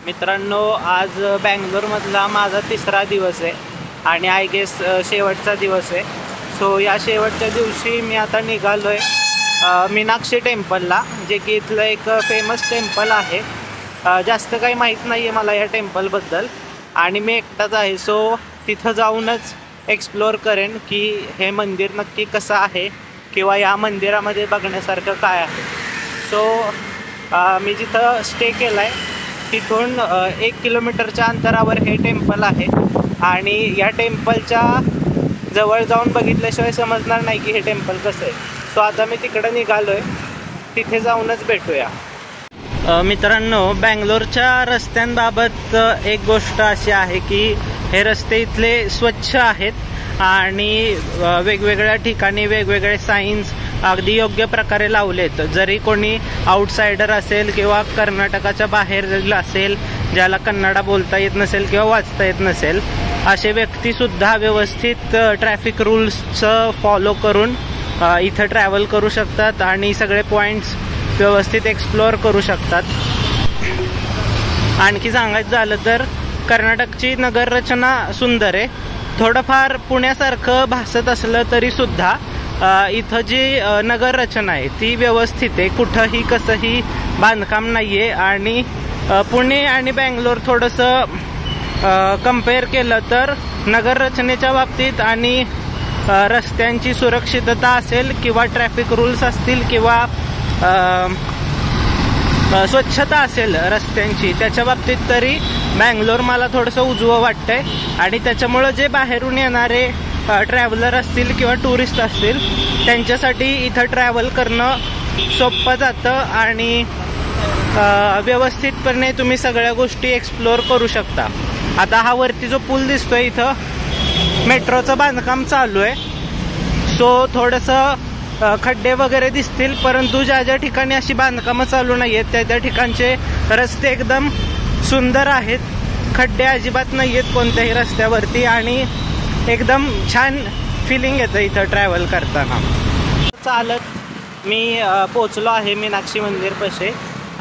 मित्रांनो, आज बँगलोरमधला माझा तिसरा दिवस आहे आणि आय गेस शेवटचा दिवस आहे. सो या शेवटच्या दिवशी मी आता निघालो आहे मीनाक्षी टेम्पलला, जे की इथलं एक फेमस टेम्पल आहे. जास्त काही माहीत नाही आहे मला या टेम्पलबद्दल आणि मी एकटाच आहे. सो तिथं जाऊनच एक्सप्लोअर करेन की हे मंदिर नक्की कसं आहे किंवा या मंदिरामध्ये बघण्यासारखं काय आहे. सो मी जिथं स्टे केला आहे तिथून 1 किलोमीटरच्या अंतरावर हे टेम्पल आहे आणि या टेम्पलच्या जवळ जाऊन बघितल्याशिवाय समजणार नाही की हे टेम्पल कसं आहे. सो आता मी तिकडं निघालो आहे, तिथे जाऊनच भेटूया. मित्रांनो, बँगलोरच्या रस्त्यांबाबत एक गोष्ट अशी आहे की हे रस्ते इथले स्वच्छ आहेत आणि वेगवेगळ्या ठिकाणी वेगवेगळे साईन्स अगदी योग्य प्रकारे लावलेत. जरी कोणी आउटसायडर असेल किंवा कर्नाटकाच्या बाहेर असेल, ज्याला कन्नडा बोलता येत नसेल किंवा वाचता येत नसेल, असे व्यक्तीसुद्धा व्यवस्थित ट्रॅफिक रूल्सचं फॉलो करून इथं ट्रॅव्हल करू शकतात आणि सगळे पॉईंट्स व्यवस्थित एक्सप्लोअर करू शकतात. आणखी सांगायचं झालं तर कर्नाटकची नगररचना सुंदर आहे. थोडंफार पुण्यासारखं भासत असलं तरीसुद्धा इथं जी नगररचना आहे ती व्यवस्थित आहे. कुठंही कसंही बांधकाम नाही आहे आणि पुणे आणि बँगलोर थोडंसं कंपेअर केलं तर नगररचनेच्या बाबतीत आणि रस्त्यांची सुरक्षितता असेल किंवा ट्रॅफिक रूल्स असतील किंवा स्वच्छता असेल रस्त्यांची, त्याच्या बाबतीत तरी बँगलोर मला थोडंसं उजवं वाटतंय. आणि त्याच्यामुळं जे बाहेरून येणारे ट्रॅव्हलर असतील किंवा टुरिस्ट असतील त्यांच्यासाठी इथं ट्रॅव्हल करणं सोपं जातं आणि व्यवस्थितपणे तुम्ही सगळ्या गोष्टी एक्सप्लोअर करू शकता. आता हा वरती जो पूल दिसतोय इथं मेट्रोचं बांधकाम चालू आहे. सो थोडंसं खड्डे वगैरे दिसतील, परंतु ज्या ज्या ठिकाणी अशी बांधकामं चालू नाही आहेत त्या त्या ठिकाणचे रस्ते एकदम सुंदर आहेत. खड्डे अजिबात नाही आहेत कोणत्याही रस्त्यावरती आणि एकदम छान फिलिंग येतं इथं ट्रॅव्हल करताना. चालत मी पोचलो आहे मीनाक्षी मंदिरपाशी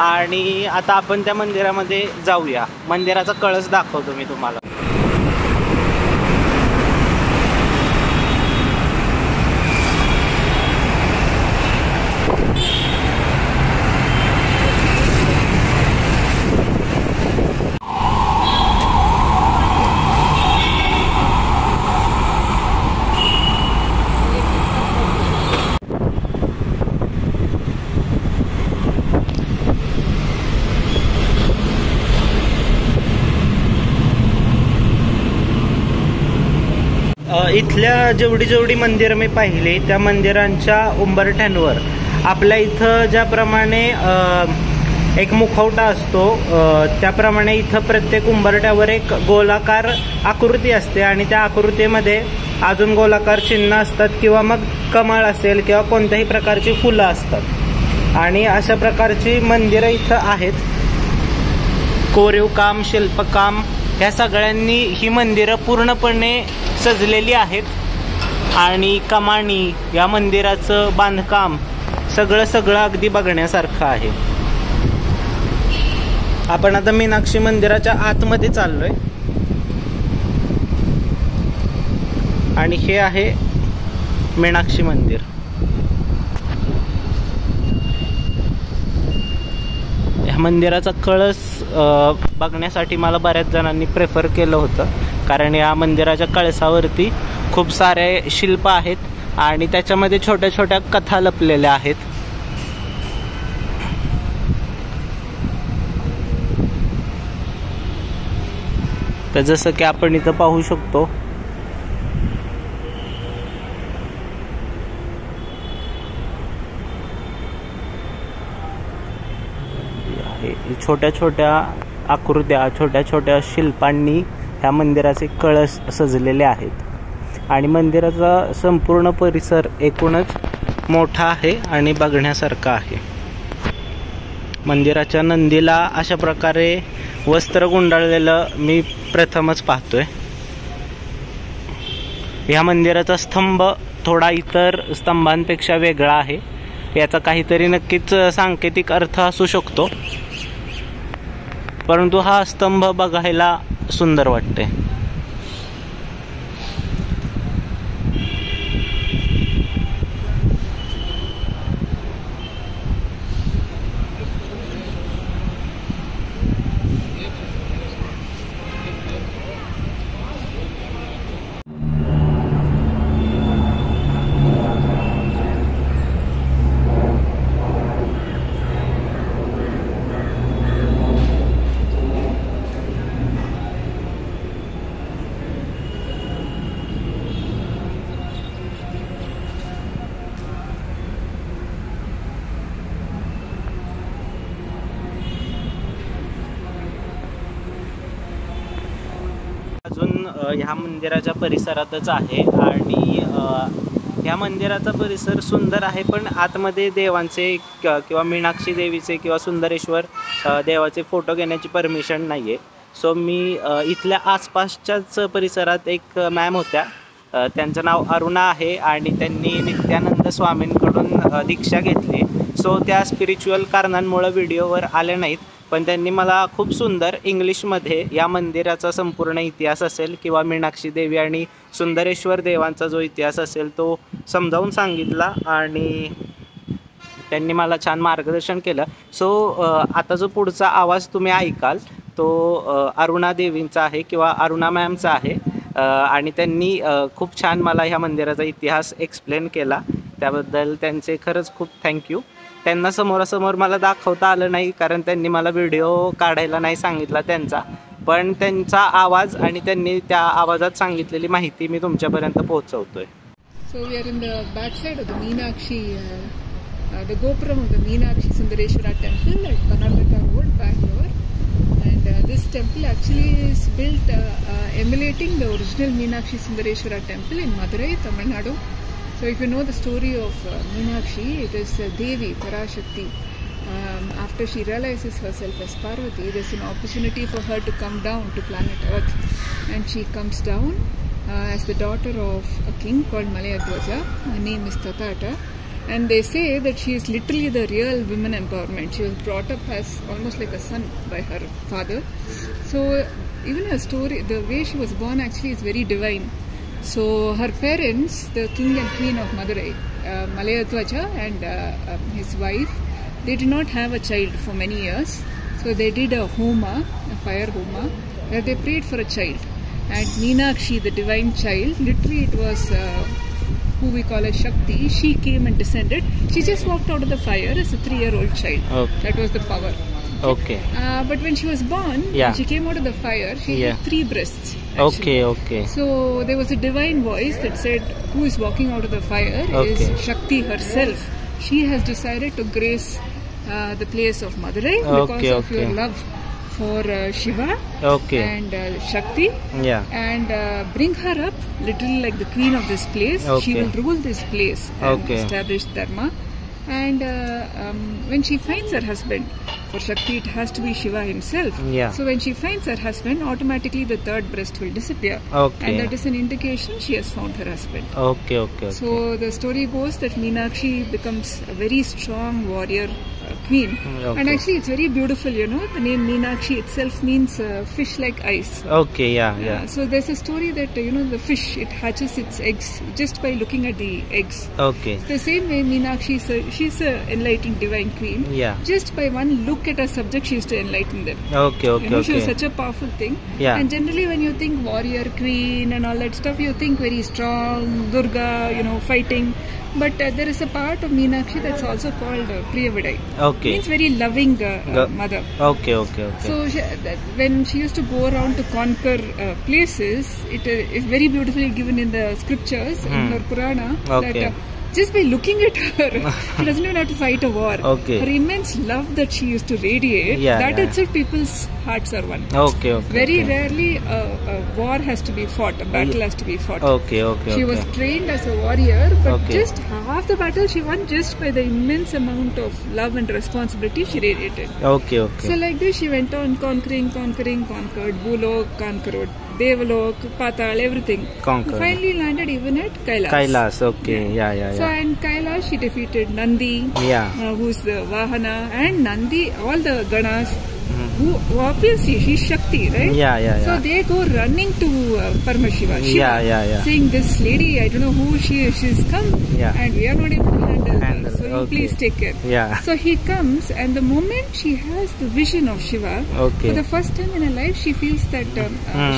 आणि आता आपण त्या मंदिरामध्ये जाऊया. मंदिराचा कळस दाखवतो मी तुम्हाला. इथल्या जेवढी मंदिरं मी पाहिली त्या मंदिरांच्या उंबरठ्यांवर आपल्या इथं ज्याप्रमाणे एक मुखवटा असतो त्याप्रमाणे इथं प्रत्येक उंबरठ्यावर एक गोलाकार आकृती असते आणि त्या आकृतीमध्ये अजून गोलाकार चिन्ह असतात किंवा मग कमळ असेल किंवा कोणत्याही प्रकारची फुलं असतात आणि अशा प्रकारची मंदिरं इथं आहेत. कोरीव काम, शिल्पकाम ह्या सगळ्यांनी ही मंदिरं पूर्णपणे सजलेली आहेत आणि कमानी, या मंदिराचं बांधकाम सगळं अगदी बघण्यासारखं आहे. आपण आता मीनाक्षी मंदिराच्या आतमध्ये चाललोय आणि हे आहे मीनाक्षी मंदिर. ह्या मंदिराचा कळस बघण्यासाठी मला बऱ्याच जणांनी प्रेफर केलं होतं, कारण या मंदिराच्या कळसावरती खूप सारे शिल्प आहेत आणि त्याच्यामध्ये छोट्या छोट्या कथा लपलेल्या आहेत. तर जसं की आपण इथं पाहू शकतो छोट्या छोट्या आकृत्या, छोट्या छोट्या शिल्पांनी ह्या मंदिराचे कळस सजलेले आहेत आणि मंदिराचा संपूर्ण परिसर एकूणच मोठा आहे आणि बघण्यासारखा आहे. मंदिराच्या नंदीला अशा प्रकारे वस्त्र गुंडाळलेलं मी प्रथमच पाहतोय. ह्या मंदिराचा स्तंभ थोडा इतर स्तंभांपेक्षा वेगळा आहे. याचा काहीतरी नक्कीच सांकेतिक अर्थ असू शकतो. परंतु हा स्तंभ बघायला सुंदर वाटते. अजून ह्या मंदिराच्या परिसरातच आहे आणि ह्या मंदिराचा परिसर सुंदर आहे, पण आतमध्ये देवांचे किंवा मीनाक्षी देवीचे किंवा सुंदरेश्वर देवाचे फोटो घेण्याची परमिशन नाही आहे. सो मी इथल्या आसपासच्याच परिसरात एक मॅम होत्या, त्यांचं नाव अरुणा आहे आणि त्यांनी नित्यानंद स्वामींकडून दीक्षा घेतली. सो त्या स्पिरिच्युअल कारणांमुळे व्हिडिओवर आल्या नाहीत, पण त्यांनी मला खूप सुंदर इंग्लिशमध्ये या मंदिराचा संपूर्ण इतिहास असेल किंवा मीनाक्षी देवी आणि सुंदरेश्वर देवांचा जो इतिहास असेल तो समजावून सांगितला आणि त्यांनी मला छान मार्गदर्शन केलं. सो आता जो पुढचा आवाज तुम्ही ऐकाल तो अरुणा देवींचा आहे किंवा अरुणा मॅमचा आहे आणि त्यांनी खूप छान मला ह्या मंदिराचा इतिहास एक्सप्लेन केला. त्याबद्दल त्यांचे खरंच खूप थँक्यू. त्यांना समोरासमोर मला दाखवता आलं नाही कारण त्यांनी मला व्हिडिओ काढायला नाही सांगितला त्यांचा, पण त्यांचा आवाज आणि त्यांनी त्या आवाजात सांगितलेली माहिती मी तुमच्यापर्यंत पोहोचवतोय. So we are in the backside of the Meenakshi, the Gopuram of the Meenakshi Sundareshwara temple at Karnataka Road, Bangalore. And this temple actually is built emulating the original Meenakshi Sundareshwara temple in Madurai, Tamil Nadu. So if you know the story of Meenakshi, it is Devi, Parashakti. After she realizes herself as Parvati, there is an opportunity for her to come down to planet Earth. And she comes down as the daughter of a king called Malayadwaja. Her name is Tatata. And they say that she is literally the real women empowerment. She was brought up as almost like a son by her father. So even her story, the way she was born actually is very divine. So her parents, the king and queen of Madurai, Malayadwaja and his wife, they did not have a child for many years. So they did a homa, a fire homa, where they prayed for a child. And Meenakshi, the divine child, literally it was who we call as Shakti. She came and descended. She just walked out of the fire as a 3-year-old child. Okay. That was the power. Okay. But when she was born, when she came out of the fire, she had 3 breasts. Actually. Okay. So there was a divine voice that said, who is walking out of the fire is Shakti herself. She has decided to grace the place of Madurai because of your love for Shiva and Shakti. And bring her up, literally like the queen of this place. She will rule this place and establish Dharma. And when she finds her husband, for Shakti it has to be Shiva himself. So when she finds her husband, automatically the 3rd breast will disappear. And that is an indication she has found her husband. So the story goes that Meenakshi becomes a very strong warrior queen. And actually it's very beautiful, you know. The name Meenakshi itself means fish like eyes. So there's a story that, you know, the fish, it hatches its eggs just by looking at the eggs. The same way Meenakshi, she's an enlightened divine queen. Just by one look at a subject, she used to enlighten them. You know, she was such a powerful thing. And generally when you think warrior, queen and all that stuff, you think very strong, Durga, you know, fighting. But there is a part of Meenakshi that's also called Priyavidai. Means very loving mother. So when she used to go around to conquer places, it is very beautifully given in the scriptures, in her Purana, that just by looking at her, she doesn't even have to fight a war. Her immense love that she used to radiate, that itself people's hearts are won. Very rarely a war has to be fought, a battle has to be fought. She was trained as a warrior, but just half the battle she won just by the immense amount of love and responsibility she radiated. So like this she went on conquering, conquered Bhulok, conquered Devalok, Patal, everything. Finally landed even at Kailas. So in Kailas she defeated Nandi, who's the Vahana, and Nandi, all the Ganas. who obviously she's Shakti, right? Yeah. So they go running to Paramashiva, Shiva, Yeah. saying, this lady, I don't know who she is, she's come, and we are not able to handle her, so you please take care. Yeah. So he comes, and the moment she has the vision of Shiva, for the first time in her life, she feels that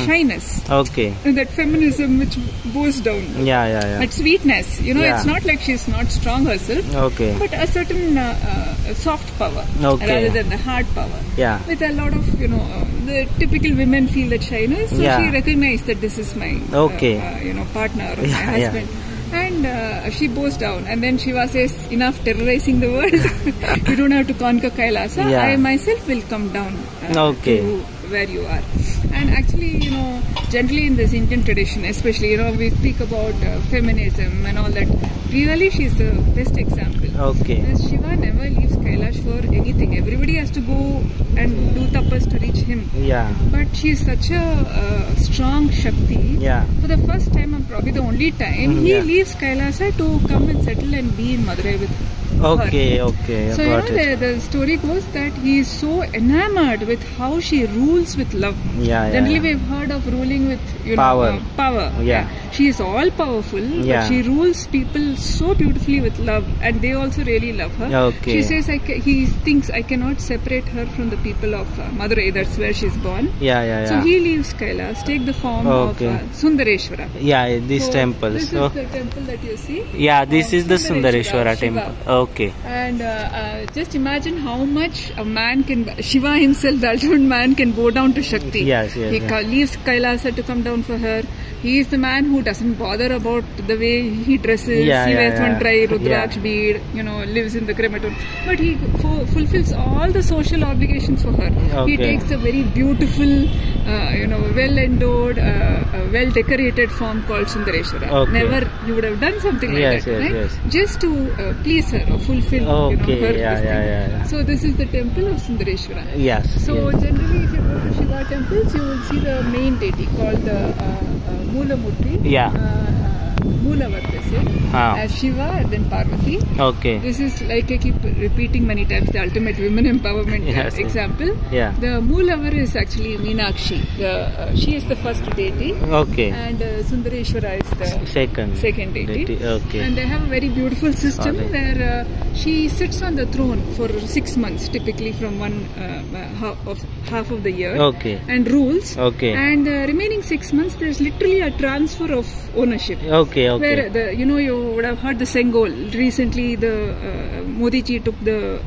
shyness, and that feminism which goes down, that sweetness, it's not like she's not strong herself, but a certain soft power rather than the hard power. With a lot of, the typical women feel that shyness, so she recognized that this is my partner or my husband. And she bows down, and then Shiva says, enough terrorizing the world. You don't have to conquer Kailasa. I myself will come down to where you are. And actually, generally in this Indian tradition, especially, we speak about feminism and all that. Really, she's the best example. Because Shiva never leaves Kailash for anything. Everybody has to go and do tapas to reach him. But she's such a strong Shakti. For the first time, and probably the only time, he leaves Kailasa to come and settle and be in Madurai with her. So the story goes that he is so enamored with how she rules with love. Generally we've heard of ruling with power. She is all powerful, but she rules people so beautifully with love, and they also really love her. She says he thinks I cannot separate her from the people of Madurai. That's where she's born. So he leaves Kailash, take the form of Sundareshwara. This temple. This is the temple that you see. This is the Sundareshwara temple. And just imagine how much a man can, Shiva himself, the ultimate man, can bow down to Shakti. He leaves Kailasa to come down for her. He is the man who doesn't bother about the way he dresses. He wears one dry Rudraksh bead, lives in the crematorium. But he fulfills all the social obligations for her. He takes a very beautiful, well-endowed, well-decorated form called Sundareshwara. Never you would have done something like that, right? Just to please her or fulfill her. So this is the temple of Sundareshwara. So generally, if you go to Shiva temples, you will see the main deity called the Moola Murti. Moolavar, they say, as Shiva and then Parvati. This is, like I keep repeating many times, the ultimate women empowerment example. The Moolavar is actually Meenakshi. She is the first deity. And Sundareshwara is the second deity. And they have a very beautiful system where she sits on the throne for 6 months, typically from one half of the year, and rules. And remaining 6 months, there's literally a transfer of ownership. Where you would have heard the Sengol. Recently, the Modi ji took the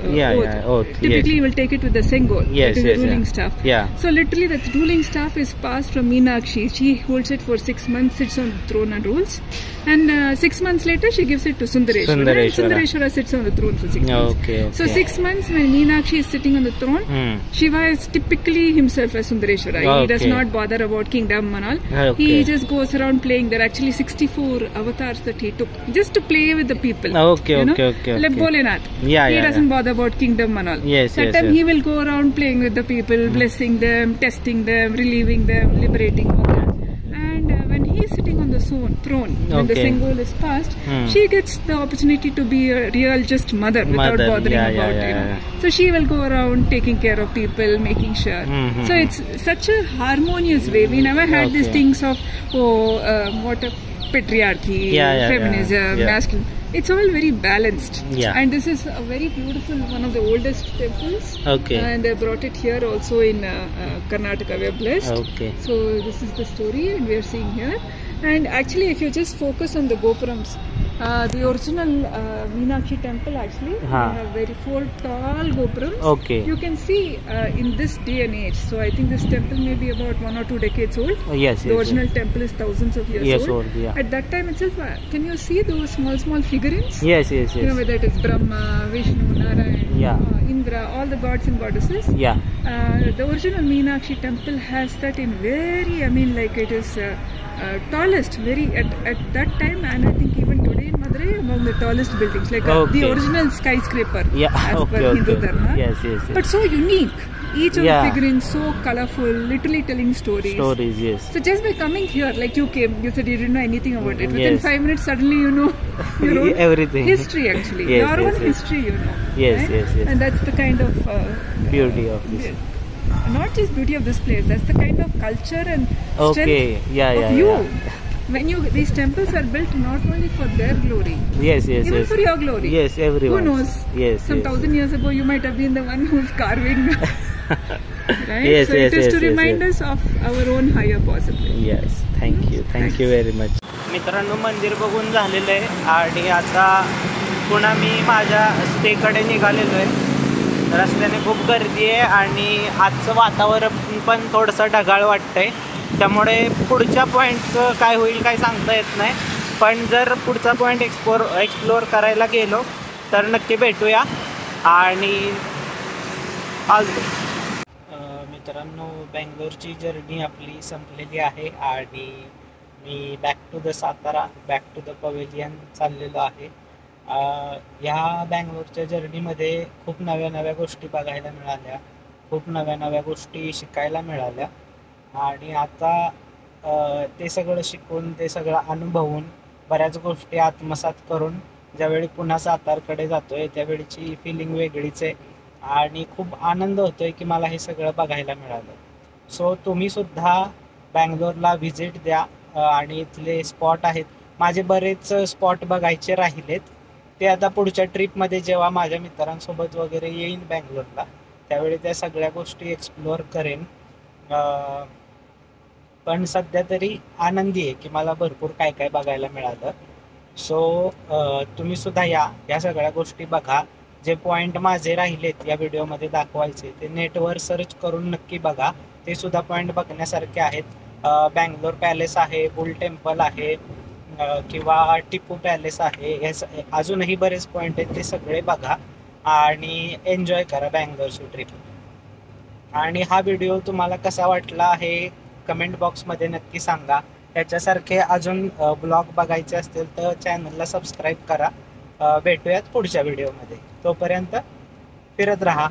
oath. Typically, you will take it with the Sengol. It is the ruling staff. So literally, that ruling staff is passed from Meenakshi. She holds it for 6 months, sits on the throne and rules. And 6 months later, she gives it to Sundareshwara. And Sundareshwara sits on the throne for 6 months. So 6 months when Meenakshi is sitting on the throne, Shiva is typically himself as Sundareshwara. He does not bother about kingdom and all. He just goes around playing. There are actually 64 avatars that he took just to play with the people. Like Bholenath. He doesn't bother about kingdom and all. That time he will go around playing with the people, blessing them, testing them, relieving them, liberating them. And when he is sitting on the throne, when the Sengol is passed, she gets the opportunity to be a real just mother without bothering about So she will go around taking care of people, making sure. So it's such a harmonious way. We never had these things of what a patriarchy, feminism, masculine. It's all very balanced. And this is a very beautiful, one of the oldest temples. And they brought it here also in Karnataka. We are blessed. So this is the story, and we are seeing here. And actually, if you just focus on the gopurams, the original Meenakshi temple actually, they have 4 tall gopurams. You can see in this day and age, so I think this temple may be about 1 or 2 decades old. The original temple is thousands of years old. At that time itself, can you see those small figurines? Whether it is Brahma, Vishnu, Narayan, Indra, all the gods and goddesses. The original Meenakshi temple has that in very, it is tallest, at that time, and I think even today in Madurai, among the tallest buildings, like the original skyscraper as per Hindu Dharma. But so unique. Each of the figurines so colorful, literally telling stories. So just by coming here, like you came, you said you didn't know anything about it. Within 5 minutes, suddenly you know your own everything. History actually. Your own history, you know. And that's the kind of beauty of this. not just beauty of this place, that's the kind of culture and strength of you. When these temples are built not only for their glory, even for your glory. Yes, everyone. Who knows? Some 1,000 years ago, you might have been the one who's carving. Right? So it is to remind us of our own higher possibility. Yes, thank you very much. मित्रांनो, मंदिर बघून झालेलं आहे आणि आता पुन्हा मी माझ्या स्टेकडे निघालेलो आहे. रस्त्याने खूप गर्दी आहे आणि आजचं वातावरण पण थोडंसं ढगाळ वाटतंय, त्यामुळे पुढच्या पॉईंटचं काय होईल काय सांगता येत नाही. पण जर पुढचा पॉईंट एक्सप्लोअर करायला गेलो तर नक्की भेटूया. आणि मित्रांनो, बँगलोरची जर्नी आपली संपलेली आहे आणि मी back to the Satara, back to the pavilion चाललेलो आहे. ह्या बँगलोरच्या जर्नीमध्ये खूप नव्या गोष्टी बघायला मिळाल्या, खूप नव्या गोष्टी शिकायला मिळाल्या आणि आता ते सगळं शिकून, ते सगळं अनुभवून, बऱ्याच गोष्टी आत्मसात करून ज्यावेळी पुन्हा सातारकडे जातोय त्यावेळीची फिलिंग वेगळीच आहे आणि खूप आनंद होतोय की मला हे सगळं बघायला मिळालं. सो तुम्ही सुद्धा बँगलोरला व्हिजिट द्या आणि इथले स्पॉट आहेत. माझे बरेच स्पॉट बघायचे राहिलेत, ते आता पुढच्या ट्रिपमध्ये जेव्हा माझ्या मित्रांसोबत वगैरे येईन बँगलोरला त्यावेळी त्या सगळ्या गोष्टी एक्सप्लोअर करेन. पण सध्या तरी आनंदी आहे की मला भरपूर काय बघायला मिळालं. सो तुम्ही सुद्धा या सगळ्या गोष्टी बघा. जे पॉईंट माझे राहिलेत या व्हिडिओमध्ये दाखवायचे ते नेटवर सर्च करून नक्की बघा, ते सुद्धा पॉईंट बघण्यासारखे आहेत. बँगलोर पॅलेस आहे, बुल टेम्पल आहे किंवा टिपू पॅलेस आहे, हे अजूनही बरेच पॉईंट आहेत, ते सगळे बघा आणि एन्जॉय करा बँगलोरची ट्रिप. आणि हा व्हिडिओ तुम्हाला कसा वाटला हे कमेंट बॉक्समध्ये नक्की सांगा. त्याच्यासारखे अजून ब्लॉग बघायचे असतील तर चॅनलला सबस्क्राईब करा. भेटूयात पुढच्या व्हिडिओमध्ये. तोपर्यंत फिरत राहा.